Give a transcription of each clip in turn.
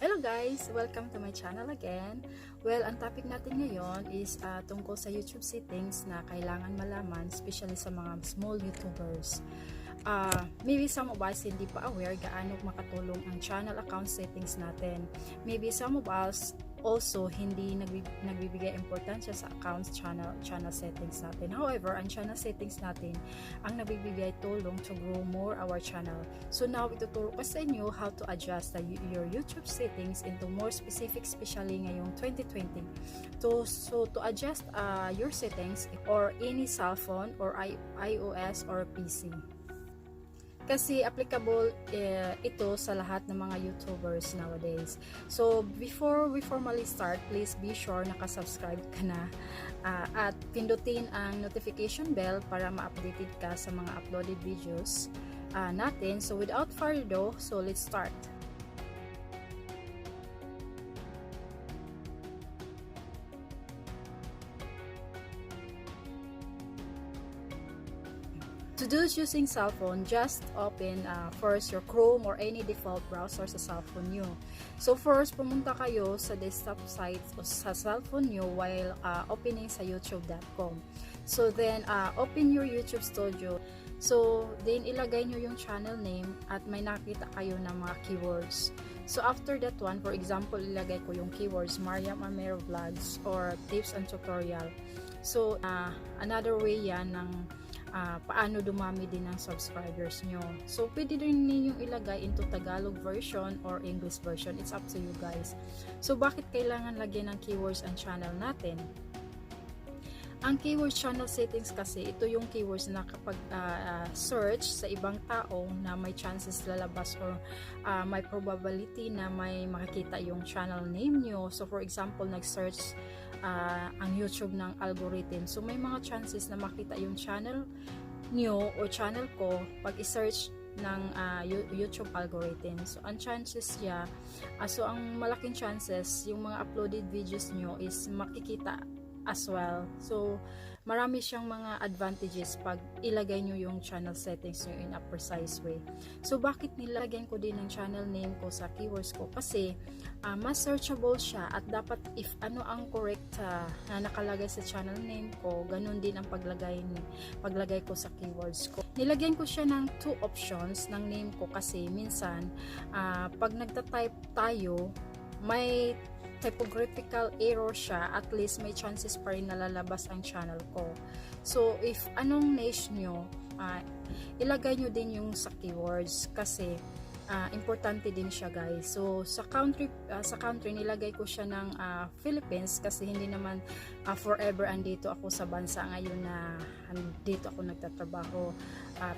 Hello guys! Welcome to my channel again. Well, ang topic natin ngayon is tungkol sa YouTube settings na kailangan malaman, especially sa mga small YouTubers. Maybe some of us hindi pa aware gaano makatulong ang channel account settings natin. Maybe some of us also hindi nagbibigay importansya sa accounts channel settings natin. However, ang channel settings natin ang nagbibigay tulong to grow more our channel. So now ituturo ko sa inyo how to adjust your YouTube settings into more specific, especially ngayong 2020. So to adjust your settings or any cell phone or iOS or PC. Kasi applicable ito sa lahat ng mga YouTubers nowadays. So before we formally start, please be sure nakasubscribe ka na at pindutin ang notification bell para ma-updated ka sa mga uploaded videos natin. So without further ado, so let's start. To those using cell phone, just open first your Chrome or any default browser sa cell phone nyo. So first, pumunta kayo sa desktop site o sa cell phone nyo while opening sa youtube.com. So then, open your YouTube studio. So then, ilagay nyo yung channel name at may nakita kayo ng mga keywords. So after that one, for example, ilagay ko yung keywords Mariam Armero vlogs or tips and tutorial. So another way yan ng paano dumami din ng subscribers nyo. So, pwede rin ninyong ilagay into Tagalog version or English version. It's up to you guys. So, bakit kailangan lagyan ng keywords ang channel natin? Ang keywords channel settings kasi, ito yung keywords na kapag search sa ibang tao na may chances lalabas or may probability na may makikita yung channel name nyo. So, for example, nag-search ang YouTube ng algorithm. So, may mga chances na makita yung channel nyo o channel ko pag i-search ng YouTube algorithm. So, ang chances niya, so ang malaking chances, yung mga uploaded videos nyo is makikita as well. So, marami siyang mga advantages pag ilagay nyo yung channel settings nyo in a precise way. So, bakit nilagyan ko din ng channel name ko sa keywords ko? Kasi, mas searchable siya at dapat if ano ang correct na nakalagay sa channel name ko, ganun din ang paglagay ko sa keywords ko. Nilagyan ko siya ng 2 options ng name ko kasi minsan, pag nagta-type tayo, may typographical error siya, at least may chances pa rin nalalabas ang channel ko. So, if anong niche nyo, ilagay nyo din yung sa keywords kasi importante din siya guys. So, sa country nilagay ko siya ng Philippines kasi hindi naman forever andito ako sa bansa ngayon na andito ako nagtatrabaho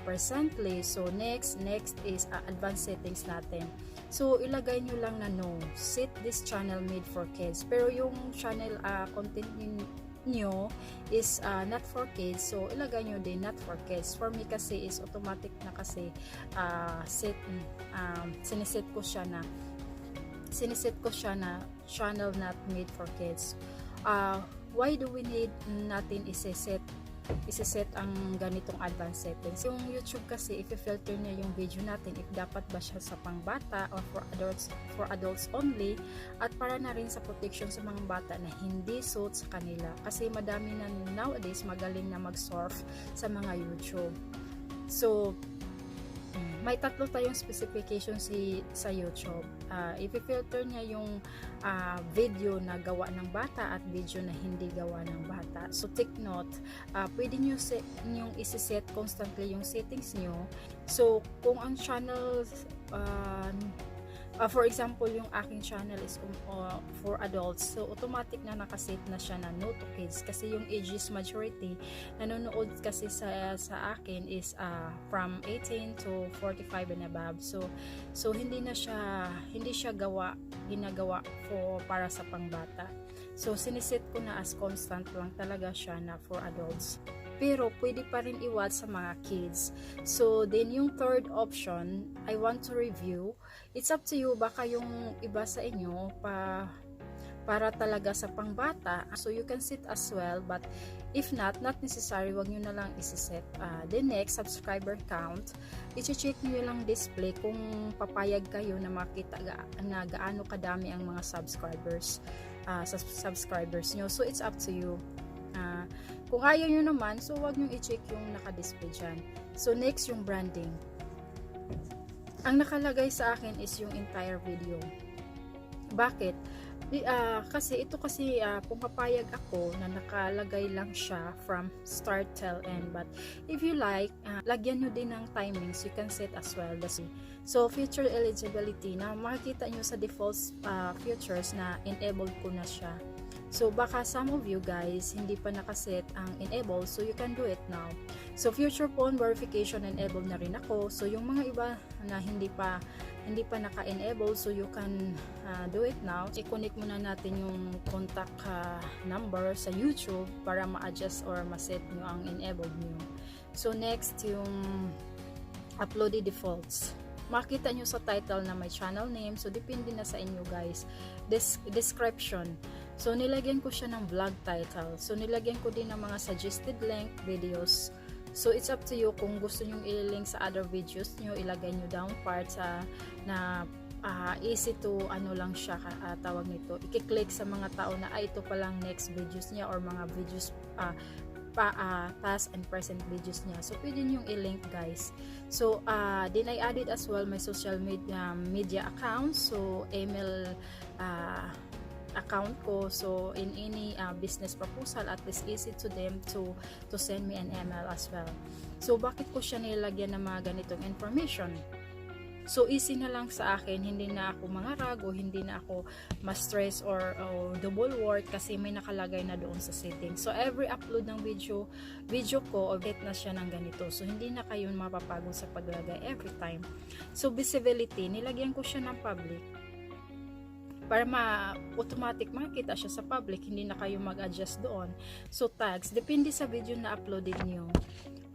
presently. So, next is advanced settings natin. So, ilagay nyo lang na no, set this channel made for kids. Pero yung channel content nyo is not for kids. So, ilagay nyo din not for kids. For me kasi is automatic na kasi siniset ko siya na channel not made for kids. Why do we need natin iseset ang ganitong advanced settings? Yung YouTube kasi, i-filter niya yung video natin if dapat ba siya sa pangbata or for adults only, at para na rin sa protection sa mga bata na hindi suit sa kanila kasi madami na nowadays magaling na mag-surf sa mga YouTube. So, may 3 tayong specification sa YouTube. I-filter niya yung video na gawa ng bata at video na hindi gawa ng bata. So, take note, pwede nyo isi-set constantly yung settings nyo. So, kung ang channel, for example, yung aking channel is for adults, so automatic na nakaset na siya na no to kids kasi yung ages majority nanonood kasi sa akin is from 18 to 45 and above. So hindi siya ginagawa para sa pangbata. So siniset ko na as constant lang talaga siya na for adults. Pero pwede pa rin i-watch sa mga kids. So, then yung third option, I want to review. It's up to you, baka yung iba sa inyo, para talaga sa pangbata. So you can set as well, but if not necessary, wag nyo na lang isiset. The next, subscriber count. I-check nyo lang display kung papayag kayo na makita na gaano kadami ang mga subscribers nyo. So it's up to you. Kung ayaw nyo naman, so wag nyo i-check yung naka-display dyan. So next, yung branding. Ang nakalagay sa akin is yung entire video. Bakit? Kasi kung papayag ako na nakalagay lang siya from start till end, but if you like, lagyan nyo din ng timings, you can set as well. So future eligibility, na makikita nyo sa default features na enabled ko na siya. So baka some of you guys hindi pa nakaset ang enable, so you can do it now. So future phone verification enable na rin ako. So yung mga iba na hindi pa naka-enable, so you can do it now. I-connect muna natin yung contact number sa YouTube para ma-adjust or ma-set nyo ang enabled nyo. So next, yung uploaded defaults. Makita nyo sa title na may channel name, so depende na sa inyo guys. Description. So nilagyan ko siya ng vlog title. So nilagyan ko din ng mga suggested length videos. So it's up to you kung gusto nyo i-link sa other videos nyo, ilagay nyo down parts na easy to lang siya, tawag nito, i-click sa mga tao na ito palang next videos niya or mga videos past and present videos niya. So pwede nyo i-link guys. So then I added as well my social media accounts. So email account ko, so in any business proposal, at least easy to them to send me an email as well. So bakit ko siya nilagyan ng mga ganitong information? So easy na lang sa akin, hindi na ako mangarag o hindi na ako ma-stress or double work kasi may nakalagay na doon sa settings. So every upload ng video ko, get na siya ng ganito. So hindi na kayo mapapagod sa paglagay every time. So visibility, nilagyan ko siya ng public para automatic makita siya sa public, hindi na kayo mag-adjust doon. So tags, depende sa video na uploaded nyo.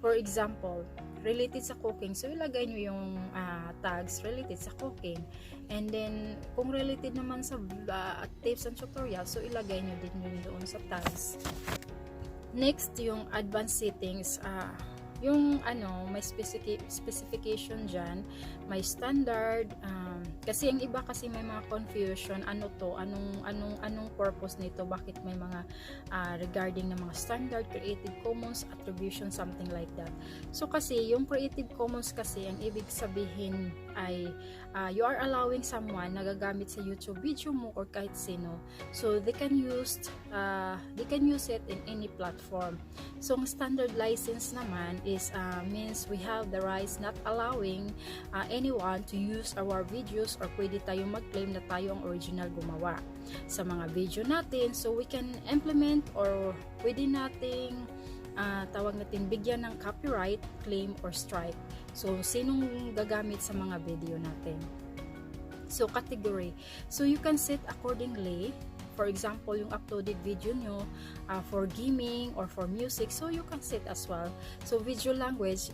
For example, related sa cooking, so ilagay nyo yung tags related sa cooking. And then kung related naman sa tips and tutorials, so ilagay nyo din yun doon sa tags. Next, yung advanced settings. Yung may specification dyan, may standard, kasi yung iba kasi may mga confusion, anong purpose nito, bakit may mga regarding ng mga standard, Creative Commons, attribution, something like that. So kasi yung Creative Commons kasi, ang ibig sabihin ay you are allowing someone na gagamit sa YouTube video mo or kahit sino, so they can use it in any platform. So ang standard license naman is means we have the rights not allowing anyone to use our videos, or pwede tayong mag-claim na tayo ang original gumawa sa mga video natin. So we can implement or pwede nating tawag natin bigyan ng copyright, claim, or strike. So sinong gagamit sa mga video natin. So category, so you can set accordingly. For example, yung uploaded video nyo for gaming or for music, so you can set as well. So video language,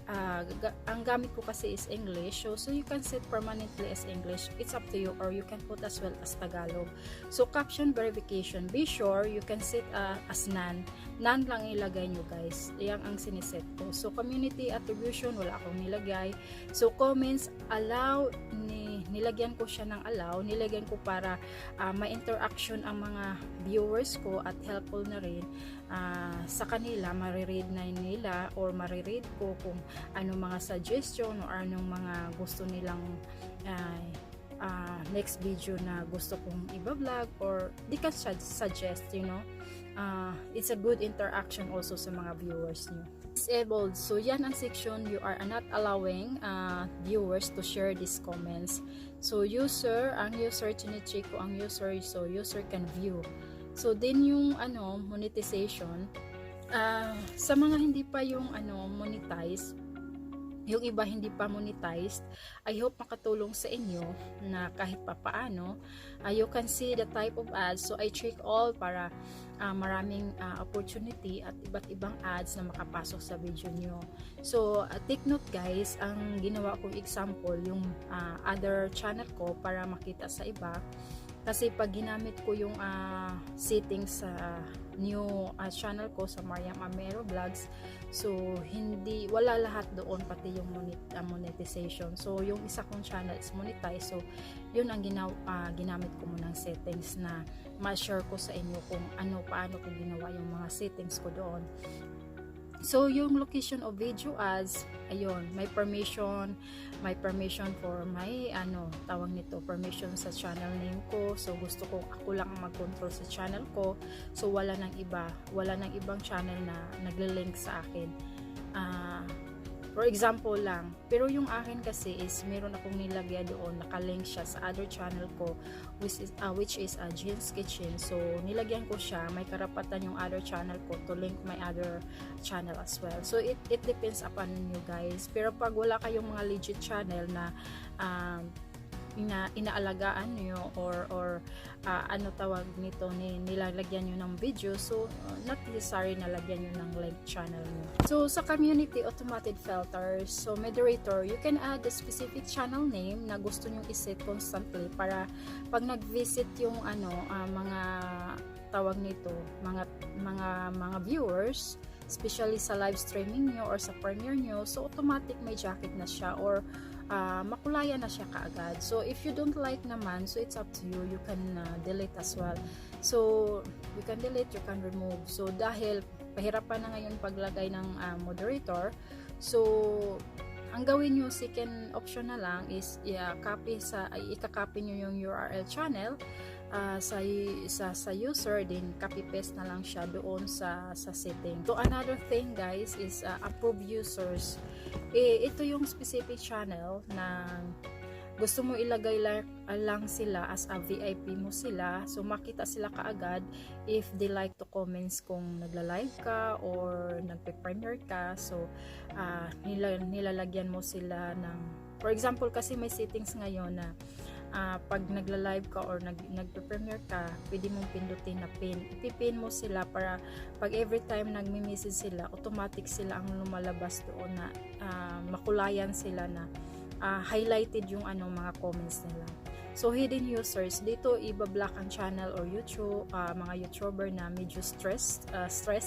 ang gamit ko kasi is English, so you can set permanently as English. It's up to you, or you can put as well as Tagalog. So caption verification, be sure you can set as none lang ilagay nyo guys. Yan ang siniset ko. So community attribution, wala akong nilagay. So comments, allow, nilagyan ko siya ng allow, nilagyan ko para may interaction ang mga viewers ko at helpful na rin sa kanila, mariread na nila or mariread ko kung anong mga suggestion or anong mga gusto nilang next video na gusto kong i-vlog, or they can suggest, it's a good interaction also sa mga viewers nyo. Disabled, so yan ang section you are not allowing viewers to share these comments. So ang user, chine-check ko ang user, so user can view. So then yung monetization, sa mga hindi pa yung monetize, yung iba hindi pa monetized, I hope makatulong sa inyo na kahit papaano, you can see the type of ads. So I check all para maraming opportunity at iba't ibang ads na makapasok sa video nyo. So take note guys, ang ginawa kong example yung other channel ko para makita sa iba. Kasi pag ginamit ko yung settings sa new channel ko sa Mariam Armero Vlogs, so wala lahat doon, pati yung monetization. So yung isa kong channel is monetize, so yun ang ginamit ko munang settings na ma-share ko sa inyo kung paano ko ginawa yung mga settings ko doon. So yung location of video ads, ayun, may permission for my tawag nito, permission sa channel name ko. So gusto ko ako lang mag-control sa channel ko, so wala nang ibang channel na nagle-link sa akin. For example lang, pero yung akin kasi is meron akong nilagay doon, nakalink siya sa other channel ko, which is Jean's Kitchen. So nilagyan ko siya, may karapatan yung other channel ko to link my other channel as well. So it depends upon you guys. Pero pag wala kayong mga legit channel na inaalagaan nyo or tawag nito, nilalagyan nyo ng video, so not necessary na lagyan nyo ng link channel nyo. So sa community automated filters, so moderator, you can add a specific channel name na gusto nyo iset constantly para pag nag-visit yung mga tawag nito, mga viewers, especially sa live streaming nyo or sa premiere nyo, so automatic may jacket na siya or makulaya na siya kaagad. So if you don't like naman, so it's up to you, you can delete as well. So you can delete, you can remove. So dahil pahirapan na ngayon paglagay ng moderator, so ang gawin nyo, second option na lang is i-copy nyo yung URL channel sa user, then copy paste na lang siya doon sa setting. So another thing guys is approve users. Ito yung specific channel na gusto mo ilagay lang sila as a VIP mo sila, so makita sila kaagad if they like to comments kung nagla-live ka or nagpe-premiere ka. So nilalagyan mo sila ng, for example kasi may settings ngayon na pag nagla-live ka or nagpe-premiere ka, pwede mong pindutin na pin. Ipipin mo sila para pag every time nagme-message sila, automatic sila ang lumalabas doon na makulayan sila na highlighted yung mga comments nila. So hidden users, dito ibablock ang channel or YouTube, mga YouTuber na medyo stress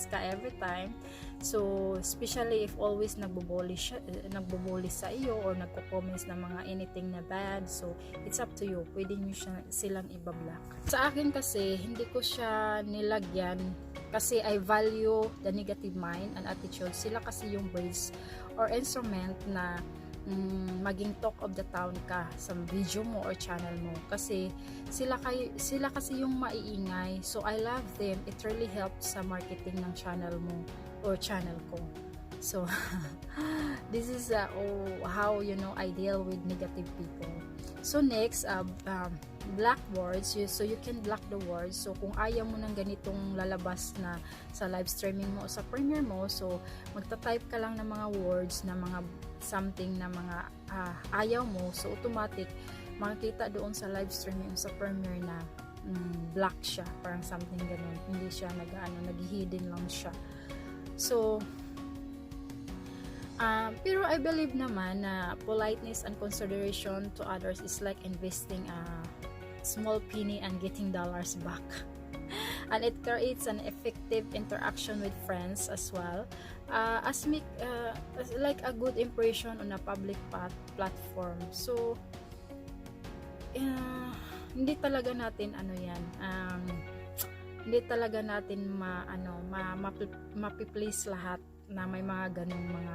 ka every time. So especially if always nagbubully sa iyo or nagko-comments ng mga anything na bad, so it's up to you, pwede nyo silang ibablock. Sa akin kasi hindi ko siya nilagyan kasi I value the negative mind and attitude. Sila kasi yung bridge or instrument na maging talk of the town ka sa video mo or channel mo, kasi sila kasi yung maiingay. So I love them, it really helps sa marketing ng channel mo or channel ko. So this is how I deal with negative people. So next, black words, so you can block the words. So kung ayaw mo ng ganitong lalabas na sa live streaming mo o sa premiere mo, so magta-type ka lang ng mga words na mga something na mga ayaw mo, so automatic makikita doon sa live streaming sa premiere na black siya, parang something ganun, hindi siya nag-hidden lang siya. So pero I believe naman na politeness and consideration to others is like investing a small penny and getting dollars back. And it creates an effective interaction with friends as well, like a good impression on a public platform. So hindi talaga natin hindi talaga natin mapi-please lahat na may mga ganung mga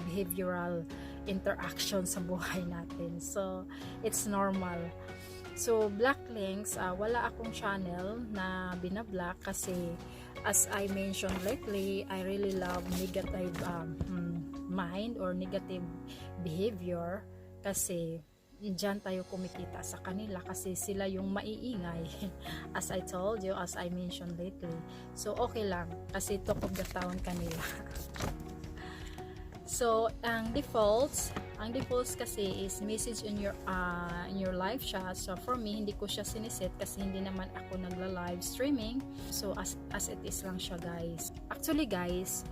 behavioral interaction sa buhay natin. So it's normal. So black links, wala akong channel na binablock kasi as I mentioned lately, I really love negative mind or negative behavior, kasi diyan tayo kumikita sa kanila kasi sila yung maiingay as I told you, as I mentioned lately. So okay lang kasi talk of the town kanila. So ang defaults kasi is message in your live chat. So for me, hindi ko siya siniset kasi hindi naman ako nagla-live streaming. So as it is lang siya guys. Actually guys,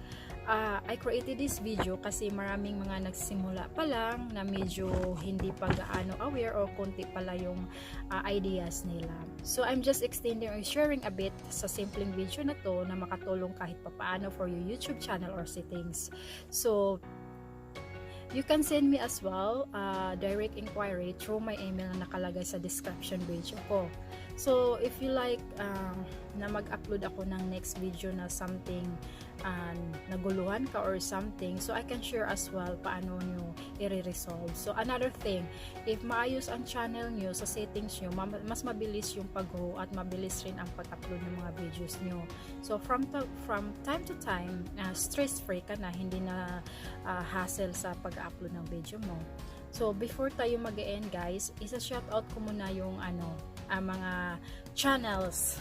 I created this video kasi maraming mga nagsimula pa lang na medyo hindi pa gaano aware or konti pala yung ideas nila. So I'm just extending or sharing a bit sa simpleng video na to na makatulong kahit papaano for your YouTube channel or settings. So you can send me as well direct inquiry through my email na nakalagay sa description video ko. So if you like na mag-upload ako ng next video na something naguluhan ka or something, so I can share as well paano nyo i-resolve. So another thing, if maayos ang channel nyo sa settings nyo, mas mabilis yung pag-grow at mabilis rin ang pag-upload ng mga videos nyo. So from time to time, stress-free ka na, hindi na hassle sa pag-upload ng video mo. So before tayo mag-end guys, isa-shoutout ko muna yung mga channels.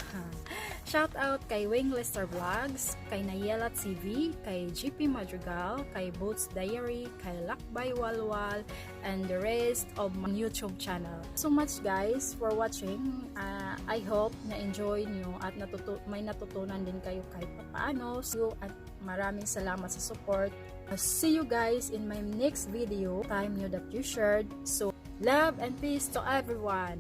Shoutout kay Wing Lester Vlogs, kay Nayela TV, kay GP Madrigal, kay Boots Diary, kay Lakbay Walwal, and the rest of my YouTube channel. So much guys for watching. I hope na enjoy nyo at may natutunan din kayo kahit paano. So at maraming salamat sa support. See you guys in my next video. Time nyo that you shared. So love and peace to everyone.